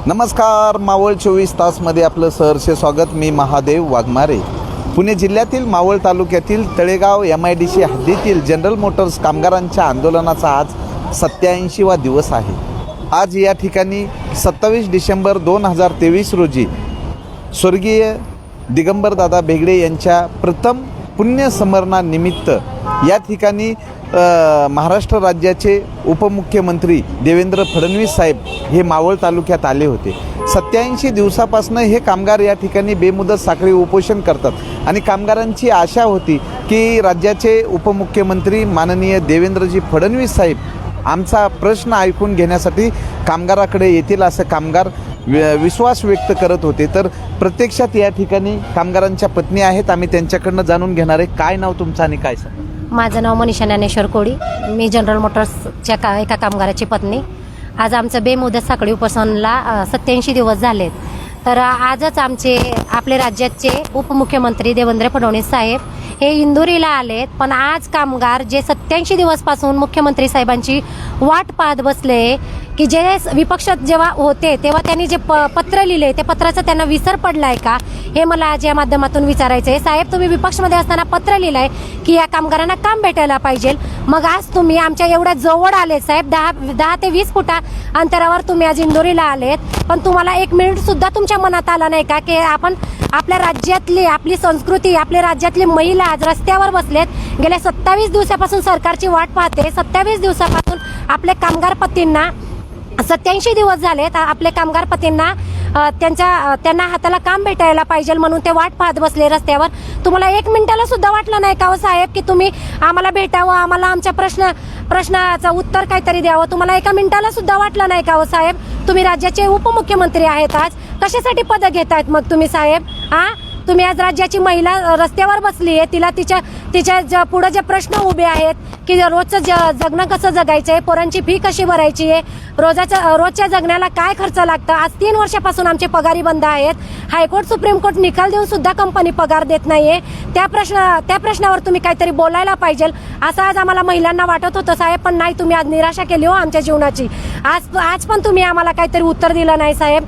नमस्कार, मावळ 24 तासमध्ये आपलं सहर्ष स्वागत. मी महादेव वाघमारे. पुणे जिल्ह्यातील मावळ तालुक्यातील तळेगाव MIDC हद्दीतील जनरल मोटर्स कामगारांच्या आंदोलनाचा आज 87वा दिवस आहे. आज या ठिकाणी 27 डिसेंबर 2023 रोजी स्वर्गीय दिगंबरदादा भेगडे यांच्या प्रथम पुण्यस्मरणानिमित्त या ठिकाणी महाराष्ट्र राज्याचे उपमुख्यमंत्री देवेंद्र फडणवीस साहेब हे मावळ तालुक्यात आले होते. 87 दिवसापासून हे कामगार या ठिकाणी बेमुदत साखळी उपोषण करतात आणि कामगारांची आशा होती की राज्याचे उपमुख्यमंत्री माननीय देवेंद्रजी फडणवीस साहेब आमचा प्रश्न ऐकून घेण्यासाठी कामगाराकडे येतील असं कामगार विश्वास व्यक्त करत होते. तर प्रत्यक्षात या ठिकाणी कामगारांच्या पत्नी आहेत. आम्ही त्यांच्याकडनं जाणून घेणार आहे. काय नाव तुमचं आणि काय सर? माझं नाव मनीषा ज्ञानेश्वर कोळी. मी जनरल मोटर्सच्या एका कामगाराची पत्नी. आज आमचं बेमुदत साखळी उपोषणाला 87 दिवस झालेत. तर आजच आपले राज्याचे उपमुख्यमंत्री देवेंद्र फडणवीस साहेब हे इंदोरीला आलेत. पण आज कामगार जे 87 दिवसपासून मुख्यमंत्री साहेबांची वाट पाहत बसले की जे विपक्षात जेव्हा होते तेव्हा त्यांनी जे पत्र लिहिले ते पत्राचा त्यांना विसर पडलाय का, हे मला आज या माध्यमातून विचारायचं आहे. साहेब, तुम्ही विपक्षमध्ये असताना पत्र लिहिलंय की या कामगारांना काम भेटायला पाहिजे. मग आज तुम्ही आमच्या एवढ्या जवळ आले साहेब, 10 ते 20 फुटा अंतरावर तुम्ही आज इंदोरीला आलेत. पण तुम्हाला 1 मिनिट सुद्धा तुमच्या मनात आला नाही का की आपण आपल्या राज्यातली आपली संस्कृती, आपल्या राज्यातली महिला आज रस्त्यावर बसलेत. गेल्या 27 दिवसापासून सरकारची वाट पाहते. 27 दिवसापासून आपल्या कामगार पतींना 87 दिवस झालेत. आपले कामगार पतींना त्यांना हाताला काम भेटायला पाहिजे म्हणून ते वाट पाहत बसले रस्त्यावर. तुम्हाला 1 मिनिटाला सुद्धा वाटलं नाही का हो साहेब की तुम्ही आम्हाला भेटावं, आम्हाला आमच्या प्रश्नाचं उत्तर काहीतरी द्यावं? तुम्हाला 1 मिनिटाला सुद्धा वाटलं नाही का हो साहेब? तुम्ही राज्याचे उपमुख्यमंत्री आहेत. आज कशासाठी पद घेतायत मग तुम्ही साहेब? तुम्ही आज राज्याची महिला रस्त्यावर बसली आहे. तिला तिच्या पुढे जे प्रश्न उभे आहेत की रोजचं जगणं कसं जगायचं आहे, पोरांची फी कशी भरायची आहे, रोजच्या जगण्याला काय खर्च लागतं. आज 3 वर्षापासून आमचे पगारी बंद आहेत. हायकोर्ट सुप्रीम कोर्ट निकाल देऊन सुद्धा कंपनी पगार देत नाहीये. त्या प्रश्नावर तुम्ही काहीतरी बोलायला पाहिजे असं आज आम्हाला महिलांना वाटत होतं साहेब. पण नाही, तुम्ही आज निराशा केली हो आमच्या जीवनाची. आज पण तुम्ही आम्हाला काहीतरी उत्तर दिलं नाही साहेब.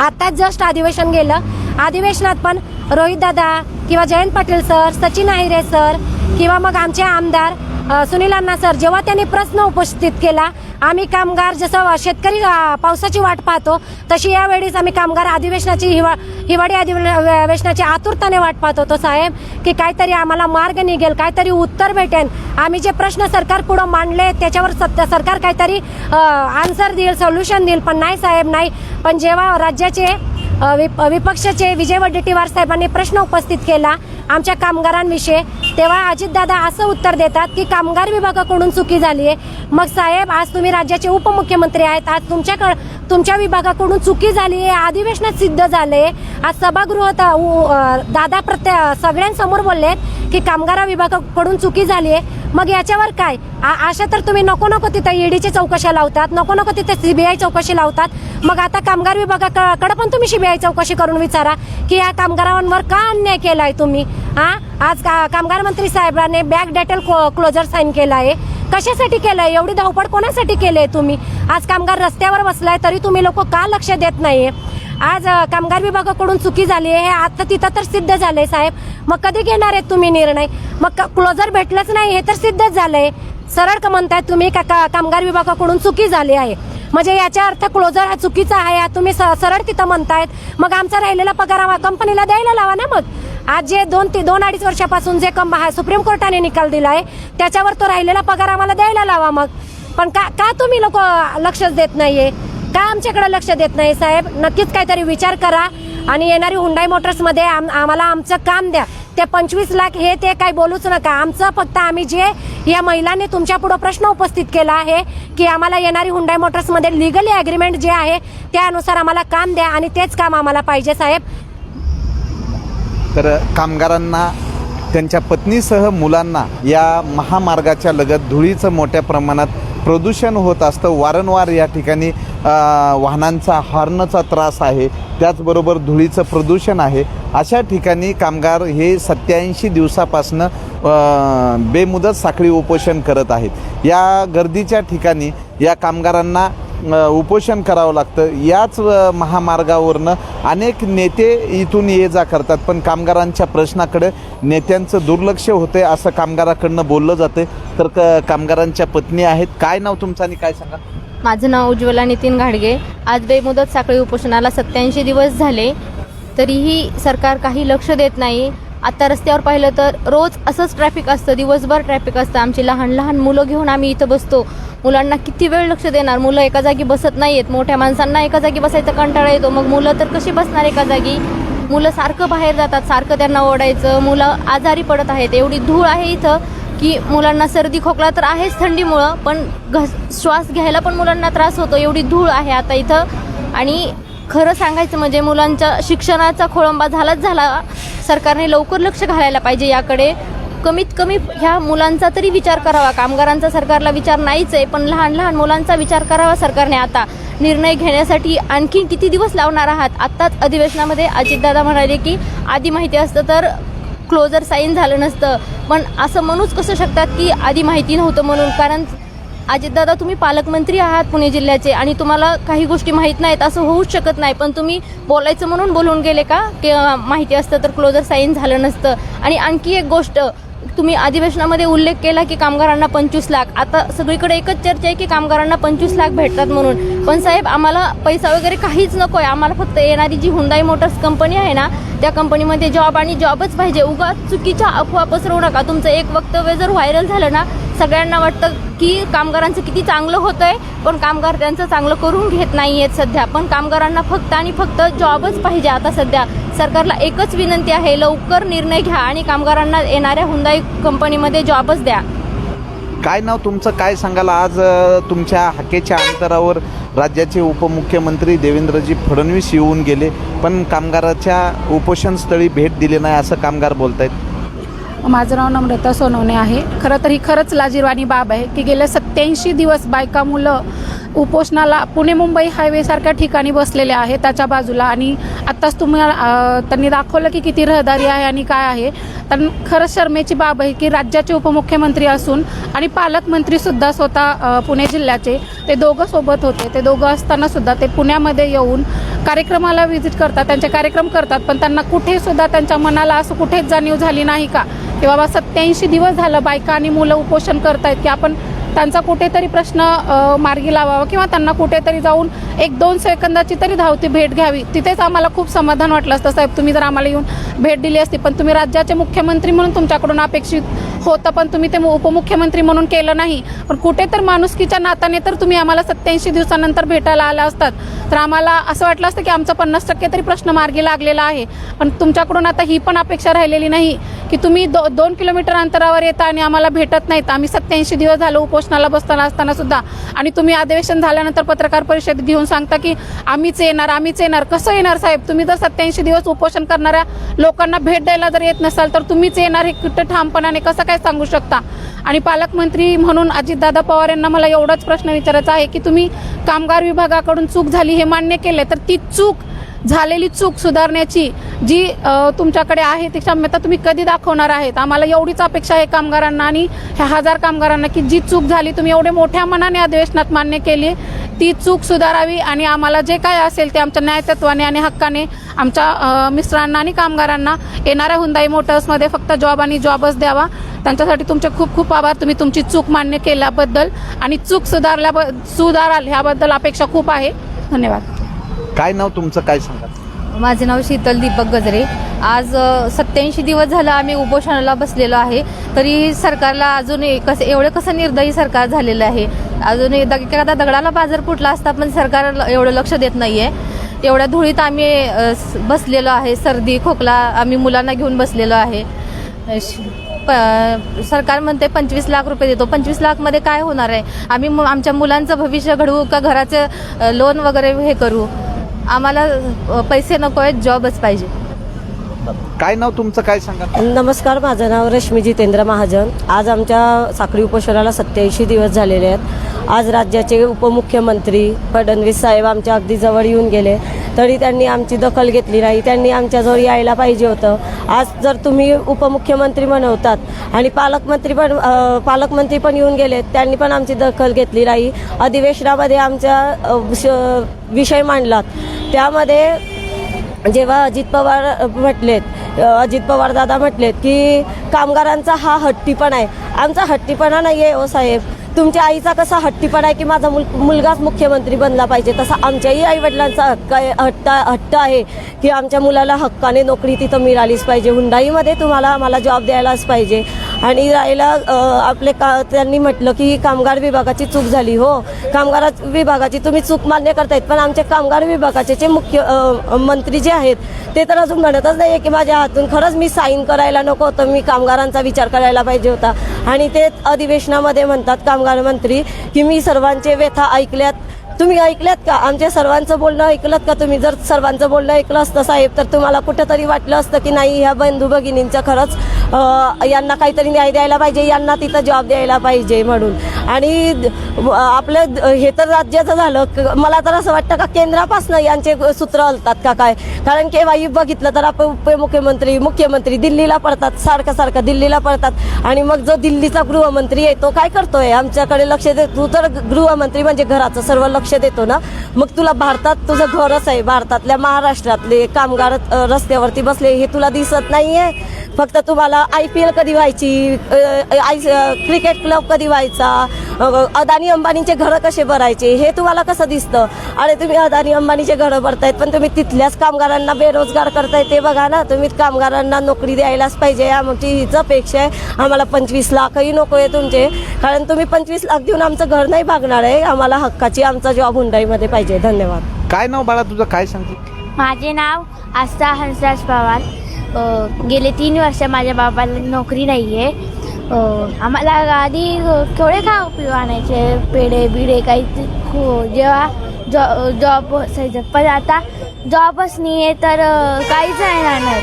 आताच जस्ट अधिवेशन गेलं. अधिवेशनात पण रोहित दादा किंवा जयंत पाटील सर, सचिन अहिरे सर किंवा मग आमचे आमदार सुनील अण्णा सर जेव्हा त्यांनी प्रश्न उपस्थित केला, आम्ही कामगार जसं शेतकरी पावसाची वाट पाहतो तशी यावेळीच आम्ही कामगार हिवाळी अधिवेशनाची आतुरताने वाट पाहत होतो साहेब की काहीतरी आम्हाला मार्ग निघेल, काहीतरी उत्तर भेटेल. आम्ही जे प्रश्न सरकार पुढे मांडले त्याच्यावर सरकार काहीतरी आन्सर देईल, सोल्युशन देईल. पण नाही साहेब, नाही. पण जेव्हा राज्याचे विपक्षाचे विजय वडेट्टीवार साहेबांनी प्रश्न उपस्थित केला आमच्या कामगारांविषयी, तेव्हा अजितदादा असं उत्तर देतात की कामगार विभागाकडून चुकी झाली आहे. मग साहेब, आज तुम्ही राज्याचे उपमुख्यमंत्री आहेत. आज तुमच्या विभागाकडून चुकी झाली आहे, अधिवेशनात सिद्ध झाले. आज सभागृहात दादा सगळ्यांसमोर बोललेत की कामगार विभागाकडून चुकी झाली आहे. मग याच्यावर काय अशा तर तुम्ही नको तिथे ईडीची चौकशी लावतात, नको तिथे CBI चौकशी लावतात. मग आता कामगार विभागाकडे पण तुम्ही CBI चौकशी करून विचारा की या कामगारांवर का अन्याय केलाय तुम्ही. आज कामगार मंत्री साहेबांनी बॅक डेटल क्लोजर साईन केला आहे. कशासाठी केलंय? एवढी धावपळ कोणासाठी केली आहे तुम्ही? आज कामगार रस्त्यावर बसलाय तरी तुम्ही लोक का लक्ष देत नाहीये? आज कामगार विभागाकडून चुकी झाली आहे हे आता तिथं तर सिद्ध झालंय साहेब. मग कधी घेणार आहेत तुम्ही निर्णय? मग क्लोजर भेटलंच नाही हे तर सिद्धच झालंय. सरळ का म्हणताय तुम्ही का कामगार विभागाकडून चुकी झाली आहे? म्हणजे याचा अर्थ क्लोजर हा चुकीचा आहे तुम्ही सरळ तिथं म्हणतायत. मग आमचा राहिलेला पगार कंपनीला द्यायला लावा ना. मग आज जे 2-2.5 वर्षापासून जे सुप्रीम कोर्टाने निकाल दिलाय त्याच्यावर तो राहिलेला पगार आम्हाला द्यायला लावा. मग पण का तुम्ही लोक लक्षच देत नाहीये? का आमच्याकडे लक्ष देत नाही साहेब? नक्कीच काहीतरी विचार करा आणि येणारी हुंडाई मोटर्समध्ये आम्हाला आमचं काम द्या. ते 25 लाख हे ते काही बोलूच नका. आमचं फक्त आम्ही जे या महिलांनी तुमच्या पुढे प्रश्न उपस्थित केला आहे की आम्हाला येणारी हुंडाई मोटर्समध्ये लिगली ॲग्रीमेंट जे आहे त्यानुसार आम्हाला काम द्या आणि तेच काम आम्हाला पाहिजे साहेब. तर कामगारांना त्यांच्या पत्नीसह मुलांना या महामार्गाच्या लगत धुळीचं मोठ्या प्रमाणात प्रदूषण होत असतं. वारंवार या ठिकाणी वाहनांचा हॉर्नचा त्रास आहे, त्याचबरोबर धुळीचं प्रदूषण आहे. अशा ठिकाणी कामगार हे 87 दिवसापासनं बेमुदत साखळी उपोषण करत आहेत. या गर्दीच्या ठिकाणी या कामगारांना उपोषण करावं लागतं. याच महामार्गावरनं अनेक नेते इथून ये जा करतात, पण कामगारांच्या प्रश्नाकडे नेत्यांचं दुर्लक्ष होते असं कामगाराकडनं बोललं जाते. तर कामगारांच्या पत्नी आहेत. काय नाव तुमचं आणि काय सांगा? माझं नाव उज्ज्वला नितीन घाडगे. आज बेमुदत साखळी उपोषणाला 87 दिवस झाले, तरीही सरकार काही लक्ष देत नाही. आता रस्त्यावर पाहिलं तर रोज असंच ट्रॅफिक असतं, दिवसभर ट्रॅफिक असतं. आमची लहान लहान मुलं घेऊन आम्ही इथं बसतो. मुलांना किती वेळ लक्ष देणार? मुलं एका जागी बसत नाहीत. मोठ्या माणसांना एका जागी बसायचा कंटाळा येतो, मग मुलं तर कशी बसणार एका जागी? मुलं सारखं बाहेर जातात, सारखं त्यांना ओढायचं. मुलं आजारी पडत आहेत. एवढी धूळ आहे इथं की मुलांना सर्दी खोकला तर आहेच थंडीमुळं, पण श्वास घ्यायला पण मुलांना त्रास होतो. एवढी धूळ आहे आता इथं. आणि खरं सांगायचं म्हणजे मुलांच्या शिक्षणाचा खोळंबा झाला. सरकारने लवकर लक्ष घालायला पाहिजे याकडे. कमीत कमी ह्या मुलांचा तरी विचार करावा. कामगारांचा सरकारला विचार नाहीच आहे, पण लहान लहान मुलांचा विचार करावा सरकारने. आता निर्णय घेण्यासाठी आणखी किती दिवस लावणार आहात? आत्ताच अधिवेशनामध्ये अजितदादा म्हणाले की आधी माहिती असतं तर क्लोजर साईन झालं नसतं. पण असं म्हणूच कसं शकतात की आधी माहिती नव्हतं म्हणून? कारण अजितदादा, तुम्ही पालकमंत्री आहात पुणे जिल्ह्याचे आणि तुम्हाला काही गोष्टी माहीत नाहीत असं होऊच शकत नाही. पण तुम्ही बोलायचं म्हणून बोलून गेले का की माहिती असतं तर क्लोजर साईन झालं नसतं? आणि आणखी एक गोष्ट, तुम्ही अधिवेशनामध्ये उल्लेख केला की कामगारांना 25 लाख. आता सगळीकडे एकच चर्चा आहे की कामगारांना 25 लाख भेटतात म्हणून. पण साहेब, आम्हाला पैसा वगैरे काहीच नको आहे. आम्हाला फक्त येणारी जी हुंडाई मोटर्स कंपनी आहे ना, त्या कंपनीमध्ये जॉब आणि जॉबच पाहिजे. उगाच चुकीच्या अफवा पसरवू नका. तुमचं एक वक्तव्य जर व्हायरल झालं ना, सगळ्यांना वाटतं की कामगारांचं किती चांगलं होतंय, पण कामगार त्यांचं चांगलं करून घेत नाही आहेत सध्या. पण कामगारांना फक्त आणि फक्त जॉबच पाहिजे. आता सध्या सरकारला एकच विनंती आहे, लवकर निर्णय घ्या आणि कामगारांना येणाऱ्या हुंडाई कंपनीमध्ये जॉबच द्या. काय नाव तुमचं? काय सांगाल? आज तुमच्या हाकेच्या अंतरावर राज्याचे उपमुख्यमंत्री देवेंद्रजी फडणवीस येऊन गेले, पण कामगाराच्या उपोषणस्थळी भेट दिली नाही असं कामगार बोलत आहेत. माझं नाव नम्रता सोनवणे आहे. खरं तर ही खरंच लाजिरवाणी बाब आहे की गेल्या 87 दिवस बायका मुलं उपोषणाला पुणे मुंबई हायवेसारख्या ठिकाणी बसलेले आहे त्याच्या बाजूला. आणि आत्ताच त्यांनी दाखवलं की किती रहदारी आहे आणि काय आहे. तर खरंच शरमेची बाब आहे की राज्याचे उपमुख्यमंत्री असून आणि पालकमंत्रीसुद्धा स्वतः पुणे जिल्ह्याचे, ते दोघं सोबत होते. ते दोघं असतानासुद्धा ते पुण्यामध्ये येऊन कार्यक्रमाला व्हिजिट करतात, त्यांचे कार्यक्रम करतात. पण त्यांना कुठेसुद्धा त्यांच्या मनाला असं कुठेच जाणीव झाली नाही का की बाबा 87 दिवस झालं बायका आणि मुलं उपोषण करतायत, की आपण त्यांचा कुठेतरी प्रश्न मार्गी लावावा किंवा त्यांना कुठेतरी जाऊन 1-2 सेकंदाची तरी धावती भेट घ्यावी. तिथेच आम्हाला खूप समाधान वाटलं असतं साहेब, तुम्ही जर आम्हाला येऊन भेट दिली असती. पण तुम्ही राज्याचे मुख्यमंत्री म्हणून तुमच्याकडून अपेक्षित होतं, पण तुम्ही ते उपमुख्यमंत्री म्हणून केलं नाही. पण कुठे तर माणुसकीच्या नात्याने तर तुम्ही आम्हाला 87 दिवसानंतर भेटायला आला असतात तर आम्हाला असं वाटलं असतं की आमचा 50% तरी प्रश्न मार्गी लागलेला आहे. पण तुमच्याकडून आता ही पण अपेक्षा राहिलेली नाही की तुम्ही 2 किलोमीटर अंतरावर येता आणि आम्हाला भेटत नाहीत. आम्ही 87 दिवस झालं उपोषणाला बसताना असताना सुद्धा, आणि तुम्ही अधिवेशन झाल्यानंतर पत्रकार परिषद घेऊन सांगता की आम्हीच येणार. कसं येणार साहेब? तुम्ही जर 87 दिवस उपोषण करणाऱ्या लोकांना भेट द्यायला जर येत नसाल तर तुम्हीच येणार हे कुठं ठामपणाने कसं काय सांगू शकता? आणि पालकमंत्री म्हणून अजितदादा पवार यांना मला एवढाच प्रश्न विचारायचा आहे की तुम्ही कामगार विभागाकडून चूक झाली हे मान्य केले, तर ती झालेली चूक सुधारण्याची जी तुमच्याकडे आहे ती क्षमता तुम्ही कधी दाखवणार आहेत? आम्हाला एवढीच अपेक्षा आहे कामगारांना आणि ह्या 1000 कामगारांना की जी चूक झाली तुम्ही एवढे मोठ्या मनाने अधिवेशनात मान्य केली, ती चूक सुधारावी आणि आम्हाला जे काय असेल ते आमच्या न्यायतत्वाने आणि हक्काने आमच्या मिस्टरांना आणि कामगारांना येणाऱ्या हुंदाई मोटर्समध्ये फक्त जॉब आणि जॉबच द्यावा. त्यांच्यासाठी तुमचे खूप खूप आभार. तुम्ही तुमची चूक मान्य केल्याबद्दल आणि चूक सुधाराल ह्याबद्दल अपेक्षा खूप आहे. धन्यवाद. काय नाव तुमचं? काय सांगा? माझे नाव शीतल दीपक गजरे. आज 87 दिवस झालं आम्ही उपोषणाला बसलेलो आहे, तरी सरकारला अजून एवढं कसं निर्दयी सरकार झालेलं आहे. अजून एखादा दगडाला बाजार फुटला असता पण सरकार एवढं लक्ष देत नाही आहे. एवढ्या धुळीत आम्ही बसलेलो आहे, सर्दी खोकला आम्ही मुलांना घेऊन बसलेलो आहे. सरकार म्हणते 25 लाख रुपये देतो. 25 लाखमध्ये काय होणार आहे? आम्ही आमच्या मुलांचं भविष्य घडवू का घराचं लोन वगैरे हे करू? आम्हाला पैसे नको आहेत, जॉबच पाहिजे. म्हणतात. काय नाव तुमचं, काय सांगा? नमस्कार, माझं नाव रश्मी जितेंद्र महाजन. आज आमच्या साखळी उपोषणाला 87 दिवस झालेले आहेत. आज राज्याचे उपमुख्यमंत्री फडणवीस साहेब आमच्या अगदी जवळ येऊन गेले, तरी त्यांनी आमची दखल घेतली नाही. त्यांनी आमच्याजवळ यायला पाहिजे होतं. आज जर तुम्ही उपमुख्यमंत्री म्हणवतात आणि पालकमंत्री पण येऊन गेले, त्यांनी पण आमची दखल घेतली नाही. अधिवेशनामध्ये आमचा विषय मांडलात, त्यामध्ये जेव्हा अजित पवार दादा म्हटलेत की कामगारांचा हा हट्टीपणा आहे. आमचा हट्टीपणा नाही आहे हो साहेब. तुमच्या आईचा कसा हट्टीपणा आहे की माझा मुलगाच मुख्यमंत्री बनला पाहिजे, तसा आमच्याही आईवडिलांचा हट्ट आहे की आमच्या मुलाला हक्काने नोकरी तिथं मिळालीच पाहिजे. हुंडाईमध्ये आम्हाला जॉब द्यायलाच पाहिजे. आणि राहिला त्यांनी म्हटलं की कामगार विभागाची चूक झाली. हो, कामगार विभागाची तुम्ही चूक मान्य करतायत, पण आमचे कामगार विभागाचे जे मंत्री जे आहेत ते तर अजून म्हणतच नाही आहे की माझ्या हातून खरंच मी साईन करायला नको होतं, मी कामगारांचा विचार करायला पाहिजे होता. आणि ते अधिवेशनामध्ये म्हणतात कामगार मंत्री की मी सर्वांचे व्यथा ऐकल्यात. तुम्ही ऐकल्यात का? आमच्या सर्वांचं बोलणं ऐकलं का तुम्ही? जर सर्वांचं बोलणं ऐकलं असतं साहेब, तर तुम्हाला कुठंतरी वाटलं असतं की नाही, ह्या बंधू भगिनींचं खरंच यांना काहीतरी न्याय द्यायला पाहिजे, यांना तिथं जॉब द्यायला पाहिजे म्हणून. आणि आपलं हे तर राज्याचं झालं. मला तर असं वाटतं का केंद्रापासून यांचे सूत्र हलतात का काय? कारण केव्हाही बघितलं तर आपण मुख्यमंत्री दिल्लीला पडतात, सारखं दिल्लीला पडतात. आणि मग जो दिल्लीचा गृहमंत्री आहे तो काय करतोय? आमच्याकडे लक्ष देत. तू तर गृहमंत्री म्हणजे घराचं सर्व लक्ष देतो ना, मग तुला भारतात तुझं घरच आहे. भारतातल्या महाराष्ट्रातले कामगार रस्त्यावरती बसले हे तुला दिसत नाहीये? फक्त तुम्हाला IPL कधी व्हायची, क्रिकेट क्लब कधी व्हायचा, अदानी अंबानीचे घरं कसे भरायचे हे तुम्हाला कसं दिसतं? आणि तुम्ही अदानी अंबानीचे घरं भरतायत, पण तुम्ही तिथल्याच कामगारांना बेरोजगार करताय. ते बघा ना, तुम्ही कामगारांना नोकरी द्यायलाच पाहिजे. आमची हीच अपेक्षा आहे. आम्हाला 25 लाखही नको आहे तुमचे, कारण तुम्ही 25 लाख देऊन आमचं घर नाही भागणार आहे. आम्हाला हक्काची आमचा जॉब हुंडाईमध्ये पाहिजे. धन्यवाद. काय नाव बाळा तुझं, काय सांगते? माझे नाव आस्था हंसराज पवार. गेले 3 वर्ष माझ्या बाबाला नोकरी नाही आहे. आम्हाला आधी केवढे खाऊ पिऊ आणायचे, पेढे बिडे काही जेव्हा जॉब असायचं, पण आता जॉबच नाही आहे तर काहीच नाही राहणार.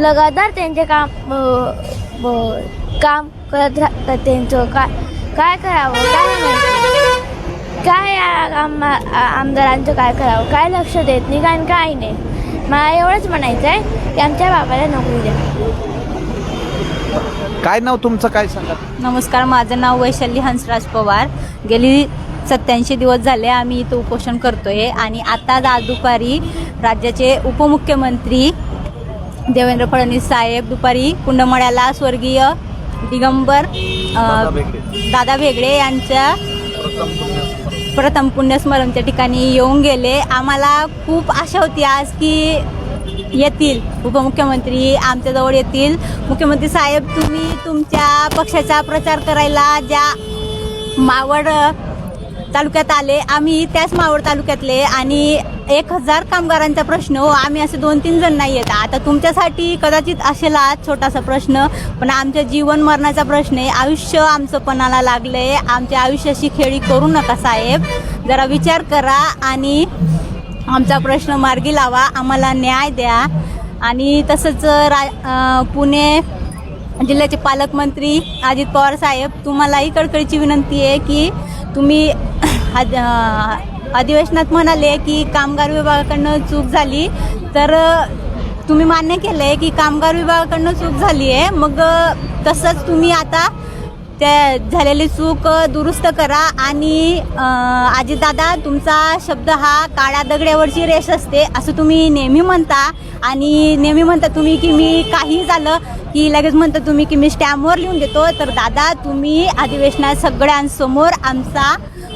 लगातार त्यांचे काम करत राहतात. त्यांचं काय करावं, काय आमदारांचं काय करावं, काय लक्ष देत नाही, कारण काय नाही. मला एवढंच म्हणायचं आहे की आमच्या बाबाला नोकरी द्या. काय नाव तुमचं, काय सांगा? नमस्कार, माझं नाव वैशाली हंसराज पवार. गेली 87 दिवस झाले आम्ही इथं उपोषण करतोय. आणि आज दुपारी राज्याचे उपमुख्यमंत्री देवेंद्र फडणवीस साहेब दुपारी कुंडमळ्याला स्वर्गीय दिगंबर दादा भेगडे यांच्या प्रथम पुण्यस्मरणच्या ठिकाणी येऊन गेले. आम्हाला खूप आशा होती आज की येतील उपमुख्यमंत्री, आमच्याजवळ येतील. मुख्यमंत्री साहेब, तुम्ही तुमच्या पक्षाचा प्रचार करायला ज्या मावळ तालुक्यात आले, आम्ही त्याच मावळ तालुक्यातले, आणि 1000 कामगारांचा प्रश्न, हो आम्ही असे 2-3 जण नाही येत. आता तुमच्यासाठी कदाचित असेल आज छोटासा प्रश्न, पण आमच्या जीवन मरणाचा प्रश्न आहे. आयुष्य आमचं पणाला लागलंय. आमच्या आयुष्याशी खेळी करू नका साहेब, जरा विचार करा आणि आमचा प्रश्न मार्गी लावा, आम्हाला न्याय द्या. आणि तसंच पुणे जिल्ह्याचे पालकमंत्री अजित पवार साहेब, तुम्हालाही कळकळीची विनंती आहे की तुम्ही अधिवेशनात म्हणाले की कामगार विभागाकडनं चूक झाली, तर तुम्ही मान्य केलं आहे की कामगार विभागाकडनं चूक झाली आहे. मग तसंच तुम्ही आता त्या झालेली चूक दुरुस्त करा. आणि अजितदादा, तुमचा शब्द हा काळ्या दगडावरची रेष असते असं तुम्ही नेहमी म्हणता. आणि नेहमी म्हणता तुम्ही की मी काही झालं की लगेच म्हणता तुम्ही की मी स्टॅम्पवर लिहून देतो. तर दादा, तुम्ही अधिवेशनात सगळ्यांसमोर आमचा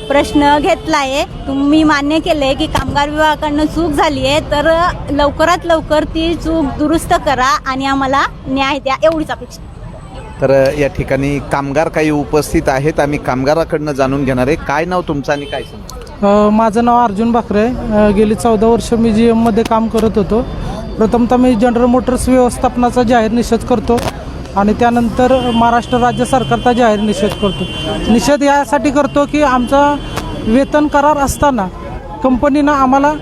प्रश्न घेतला आहे, तुम्ही मान्य केलं आहे की कामगार विभागाकडनं चूक झाली आहे, तर लवकरात लवकर ती चूक दुरुस्त करा आणि आम्हाला न्याय द्या, एवढीच अपेक्षा. तर या ठिकाणी कामगार काही उपस्थित आहेत. आम्ही कामगाराकडनं जाणून घेणार आहे. काय नाव तुमचं आणि काय सांगा? माझं नाव अर्जुन बाकरे. गेली 14 वर्ष मी GMमध्ये काम करत होतो. प्रथमतः मी जनरल मोटर्स व्यवस्थापनाचा जाहीर निषेध करतो आणि त्यानंतर महाराष्ट्र राज्य सरकारचा जाहीर निषेध करतो. निषेध यासाठी करतो की आमचा वेतन करार असताना कंपनीनं आम्हाला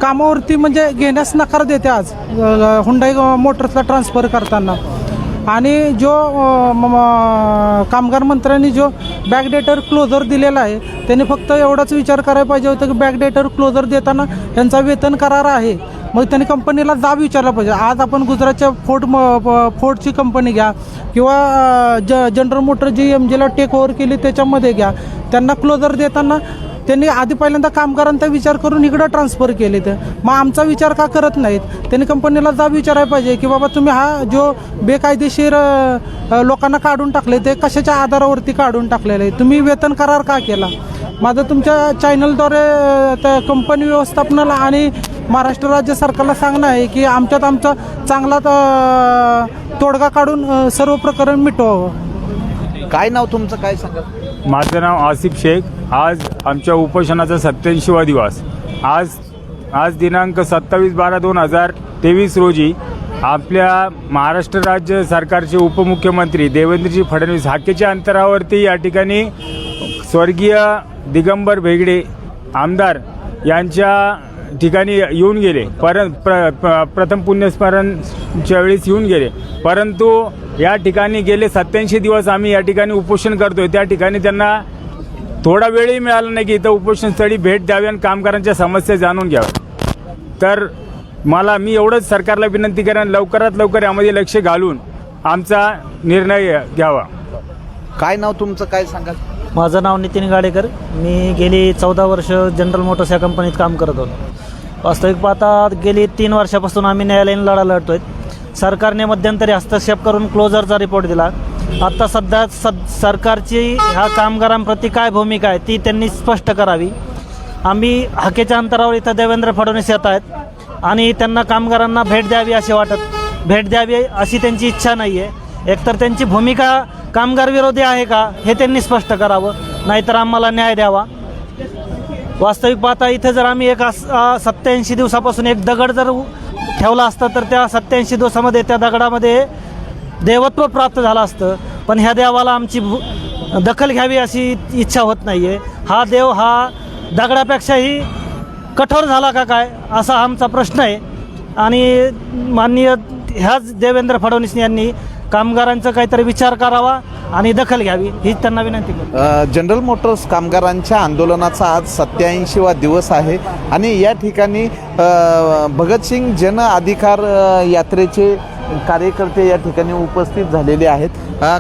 कामावरती म्हणजे घेण्यास नकार देते आज हुंडाई मोटर्सला ट्रान्सफर करताना. आणि जो कामगार मंत्र्यांनी जो बॅकडेटर क्लोजर दिलेला आहे त्यांनी फक्त एवढाच विचार करायला पाहिजे होतं की बॅकडेटर क्लोजर देताना यांचा वेतन करार आहे, मग त्यांनी कंपनीला जाब विचारला पाहिजे. आज आपण गुजरातच्या फोर्डची कंपनी घ्या किंवा जनरल मोटर जी MGला टेक ओव्हर केली त्याच्यामध्ये घ्या, त्यांना क्लोजर देताना त्यांनी आधी पहिल्यांदा कामगारांचा विचार करून इकडं ट्रान्सफर केले. तर मग आमचा विचार का करत नाहीत? त्यांनी कंपनीला जाब विचारायला पाहिजे की बाबा तुम्ही हा जो बेकायदेशीर लोकांना काढून टाकले ते कशाच्या आधारावरती काढून टाकलेलं आहे, तुम्ही वेतन करार का केला? माझं तुमच्या चॅनलद्वारे त्या कंपनी व्यवस्थापनाला आणि महाराष्ट्र राज्य सरकारला सांगणं आहे की आमच्यात आमचा चांगला तोडगा काढून सर्व प्रकरण मिटवावं. काय नाव तुमचं, काय सांगा? माझं नाव आसिफ शेख. आज आमच्या उपोषणाचा 87वा दिवस. आज दिनांक 27/12/2023 रोजी आपल्या महाराष्ट्र राज्य सरकारचे उपमुख्यमंत्री देवेंद्रजी फडणवीस हाकेच्या अंतरावरती या ठिकाणी स्वर्गीय दिगंबर भेगडे आमदार यांच्या ठिकाणी येऊन गेले. प्रथम पुण्यस्मरणच्या वेळेस येऊन गेले, परंतु या ठिकाणी गेले 87 दिवस आम्ही या ठिकाणी उपोषण करतोय. त्या ठिकाणी त्यांना थोडा वेळही मिळाला नाही की इथं उपोषणस्थळी भेट द्यावी आणि कामगारांच्या समस्या जाणून घ्याव्या. तर मी एवढंच सरकारला विनंती करेन, लवकरात लवकर यामध्ये लक्ष घालून आमचा निर्णय घ्यावा. काय नाव तुमचं, काय सांगा? माझं नाव नितीन गाडेकर. मी गेली 14 वर्ष जनरल मोटर्स या कंपनीत काम करत होतो. वास्तविक पाहता गेली 3 वर्षापासून आम्ही न्यायालयीन लढा लढतोय. सरकारने मध्यंतरी हस्तक्षेप करून क्लोजरचा रिपोर्ट दिला. आत्ता सध्या सरकारची ह्या कामगारांप्रती काय भूमिका आहे ती त्यांनी स्पष्ट करावी. आम्ही हाकेच्या अंतरावर इथं देवेंद्र फडणवीस येत आहेत आणि त्यांना कामगारांना भेट द्यावी अशी त्यांची इच्छा नाही आहे. एकतर त्यांची भूमिका कामगार विरोधी आहे का हे त्यांनी स्पष्ट करावं, नाहीतर आम्हाला न्याय द्यावा. वास्तविक पाहता इथे जर आम्ही 87 दिवसापासून एक दगड जर ठेवला असता तर त्या 87 दिवसामध्ये त्या दगडामध्ये देवत्व प्राप्त झालं असतं, पण ह्या देवाला आमची दखल घ्यावी अशी इच्छा होत नाही आहे. हा देव हा दगडापेक्षाही कठोर झाला का काय असा आमचा प्रश्न आहे. आणि माननीय ह्याच देवेंद्र फडणवीस यांनी कामगारांचा काहीतरी विचार करावा आणि दखल घ्यावी ही त्यांना विनंती करतो. जनरल मोटर्स कामगारांच्या आंदोलनाचा आज 87वा दिवस आहे आणि या ठिकाणी भगतसिंग जन अधिकार यात्रेचे कार्यकर्ते या ठिकाणी उपस्थित झालेले आहेत.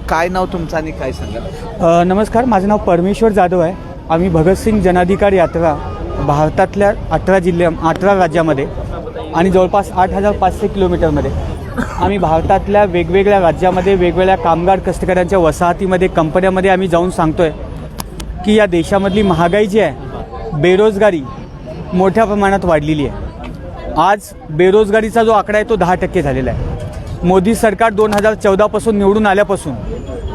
काय नाव तुमचं आणि काय सांगा? नमस्कार, माझं नाव परमेश्वर जाधव आहे. आम्ही भगतसिंग जनाधिकार यात्रा भारतातल्या 18 राज्यामध्ये आणि जवळपास 8500 किलोमीटरमध्ये आम्ही भारतातल्या वेगवेगळ्या राज्यामध्ये वेगवेगळ्या कामगार कष्टकऱ्यांच्या वसाहतीमध्ये कंपन्यामध्ये आम्ही जाऊन सांगतो आहे की या देशामधली महागाई जी आहे, बेरोजगारी मोठ्या प्रमाणात वाढलेली आहे. आज बेरोजगारीचा जो आकडा आहे तो 10% झालेला आहे. मोदी सरकार 2014पासून निवडून आल्यापासून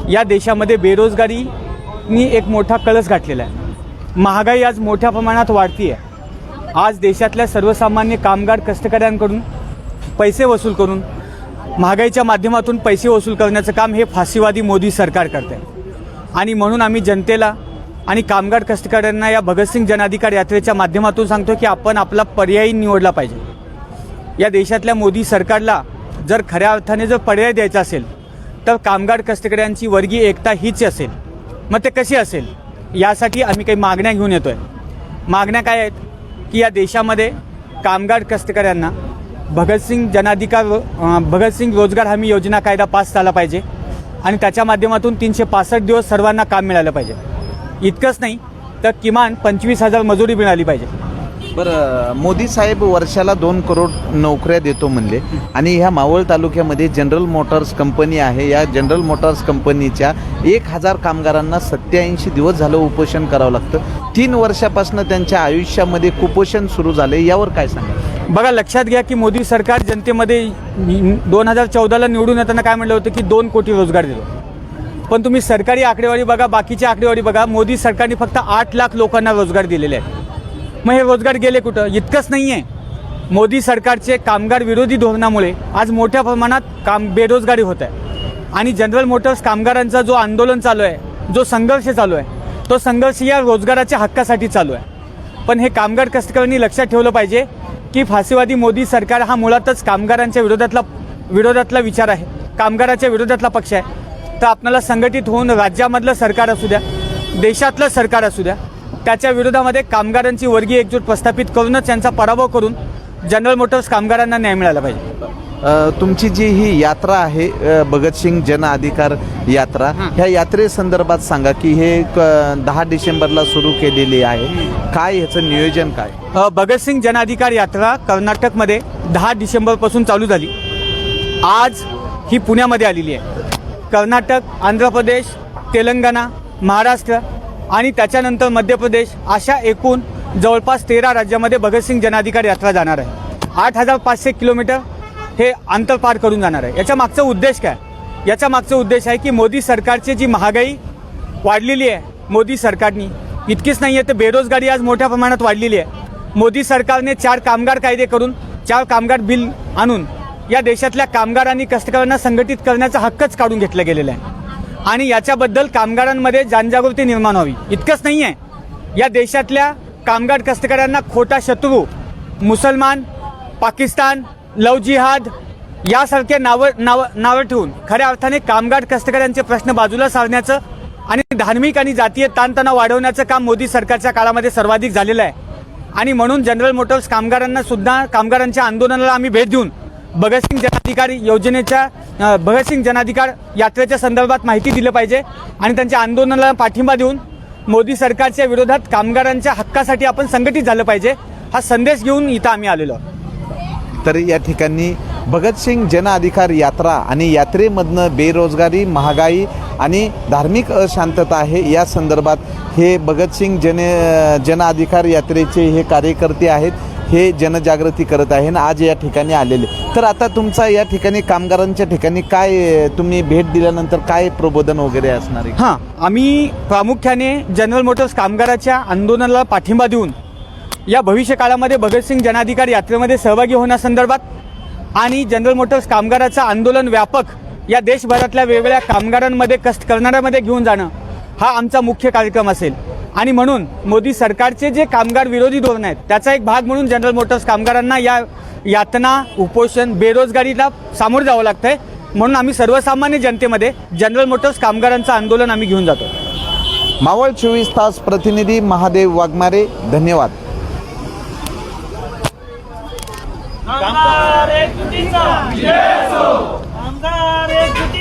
या देशामध्ये बेरोजगारीनी एक मोठा कळस गाठलेला आहे. महागाई आज मोठ्या प्रमाणात वाढती आहे. आज देशातल्या सर्वसामान्य कामगार कष्टकऱ्यांकडून पैसे वसूल करून महागाईच्या माध्यमातून पैसे वसूल करण्याचं काम हे फाशीवादी मोदी सरकार करते. आणि म्हणून आम्ही जनतेला आणि कामगार कष्टकऱ्यांना या भगतसिंग जनाधिकार यात्रेच्या माध्यमातून सांगतो की आपण आपला पर्याय निवडला पाहिजे. या देशातल्या मोदी सरकारला जर खऱ्या अर्थाने जर पर्याय द्यायचा असेल तर कामगार कष्टकऱ्यांची वर्गीय एकता हीच असेल. मग ते कशी असेल यासाठी आम्ही काही मागण्या घेऊन येतो आहे. मागण्या काय आहेत की या देशामध्ये कामगार कष्टकऱ्यांना भगतसिंग रोजगार हमी योजना कायदा पास झाला पाहिजे आणि त्याच्या माध्यमातून 365 दिवस सर्वांना काम मिळालं पाहिजे. इतकंच नाही तर किमान 25,000 मजुरी मिळाली पाहिजे. बरं, मोदी साहेब वर्षाला 2 करोड नोकऱ्या देतो म्हणले आणि ह्या मावळ तालुक्यामध्ये जनरल मोटर्स कंपनी आहे. या जनरल मोटर्स कंपनीच्या 1000 कामगारांना 87 दिवस झालं उपोषण करावं लागतं. 3 वर्षापासून त्यांच्या आयुष्यामध्ये कुपोषण सुरू झाले, यावर काय सांगा? बघा, लक्षात घ्या की मोदी सरकार जनतेमध्ये 2014ला निवडून येताना काय म्हटलं होतं की 2 कोटी रोजगार देतो. पण तुम्ही सरकारी आकडेवारी बघा, बाकीची आकडेवारी बघा, मोदी सरकारने फक्त 8 लाख लोकांना रोजगार दिलेले आहेत. मग हे रोजगार गेले कुठं? इतकंच नाही आहे, मोदी सरकारचे कामगार विरोधी धोरणामुळे आज मोठ्या प्रमाणात बेरोजगारी होत आहे. आणि जनरल मोटर्स कामगारांचा जो आंदोलन चालू आहे, जो संघर्ष चालू आहे, तो संघर्ष या रोजगाराच्या हक्कासाठी चालू आहे. पण हे कामगार कष्टकऱ्यांनी लक्षात ठेवलं पाहिजे की फाशीवादी मोदी सरकार हा मुळातच कामगारांच्या विरोधातला विचार आहे, कामगाराच्या विरोधातला पक्ष आहे. तर आपल्याला संघटित होऊन राज्यामधलं सरकार असू द्या, देशातलं सरकार असू द्या, त्याच्या विरोधामध्ये कामगारांची वर्गीय एकजूट प्रस्थापित करूनच त्यांचा पराभव करून जनरल मोटर्स कामगारांना न्याय मिळाला पाहिजे. तुमची जी ही यात्रा आहे भगतसिंग जन अधिकार यात्रा, ह्या यात्रेसंदर्भात सांगा की हे 10 डिसेंबरला सुरू केलेली आहे, काय ह्याचं नियोजन काय? भगतसिंग जन अधिकार यात्रा कर्नाटकमध्ये 10 डिसेंबरपासून चालू झाली. आज ही पुण्यामध्ये आलेली आहे. कर्नाटक, आंध्र प्रदेश, तेलंगणा, महाराष्ट्र आणि त्याच्यानंतर मध्य प्रदेश अशा एकूण जवळपास 13 राज्यामध्ये भगतसिंग जन अधिकार यात्रा जाणार आहे. 8500 किलोमीटर हे अंतर पार करून जाणार आहे. याच्या मागचा उद्देश काय? याचा मागचा उद्देश आहे की मोदी सरकारची जी महागाई वाढलेली आहे, मोदी सरकारनी इतकीच नाही आहे तर बेरोजगारी आज मोठ्या प्रमाणात वाढलेली आहे. मोदी सरकारने 4 कामगार कायदे करून 4 कामगार बिल आणून या देशातल्या कामगार आणि कष्टकऱ्यांना संघटित करण्याचा हक्कच काढून घेतला गेलेला आहे. आणि याच्याबद्दल कामगारांमध्ये जनजागृती निर्माण व्हावी. इतकंच नाही आहे, या देशातल्या कामगार कष्टकऱ्यांना खोटा शत्रू मुसलमान, पाकिस्तान, लव जिहाद यासारखे नावं ठेवून खऱ्या अर्थाने कामगार कष्टकऱ्यांचे प्रश्न बाजूला सारण्याचं आणि धार्मिक आणि जातीय ताणतणाव वाढवण्याचं काम मोदी सरकारच्या काळामध्ये सर्वाधिक झालेलं आहे. आणि म्हणून जनरल मोटर्स कामगारांना सुद्धा कामगारांच्या आंदोलनाला आम्ही भेट देऊन भगतसिंग जनाधिकार योजनेच्या भगतसिंग जनाधिकार यात्रेच्या संदर्भात माहिती दिली पाहिजे आणि त्यांच्या आंदोलनाला पाठिंबा देऊन मोदी सरकारच्या विरोधात कामगारांच्या हक्कासाठी आपण संघटित झालं पाहिजे, हा संदेश घेऊन इथं आम्ही आलेलो. तर या ठिकाणी भगतसिंग जन अधिकार यात्रा आणि यात्रेमधनं बेरोजगारी, महागाई आणि धार्मिक अशांतता आहे या संदर्भात हे भगतसिंग जन अधिकार यात्रेचे हे कार्यकर्ते आहेत, हे जनजागृती करत आहे ना आज या ठिकाणी आलेले. तर आता तुमचा या ठिकाणी कामगारांच्या ठिकाणी काय तुम्ही भेट दिल्यानंतर काय प्रबोधन वगैरे असणार आहे? हां, आम्ही प्रामुख्याने जनरल मोटर्स कामगाराच्या आंदोलनाला पाठिंबा देऊन या भविष्यकाळामध्ये भगतसिंग जनाधिकार यात्रेमध्ये सहभागी होण्यासंदर्भात आणि जनरल मोटर्स कामगाराचं आंदोलन व्यापक या देशभरातल्या वेगवेगळ्या कामगारांमध्ये कष्ट करणाऱ्यामध्ये घेऊन जाणं हा आमचा मुख्य कार्यक्रम असेल. आणि म्हणून मोदी सरकारचे जे कामगार विरोधी धोरण आहेत त्याचा एक भाग म्हणून जनरल मोटर्स कामगारांना या यातना, उपोषण, बेरोजगारीला सामोरं जावं लागतं आहे. म्हणून आम्ही सर्वसामान्य जनतेमध्ये जनरल मोटर्स कामगारांचं आंदोलन आम्ही घेऊन जातो. मावळ 24 तास प्रतिनिधी महादेव वाघमारे, धन्यवाद. कामगार एकजुटीचा विजय असो. कामगार एकजुटी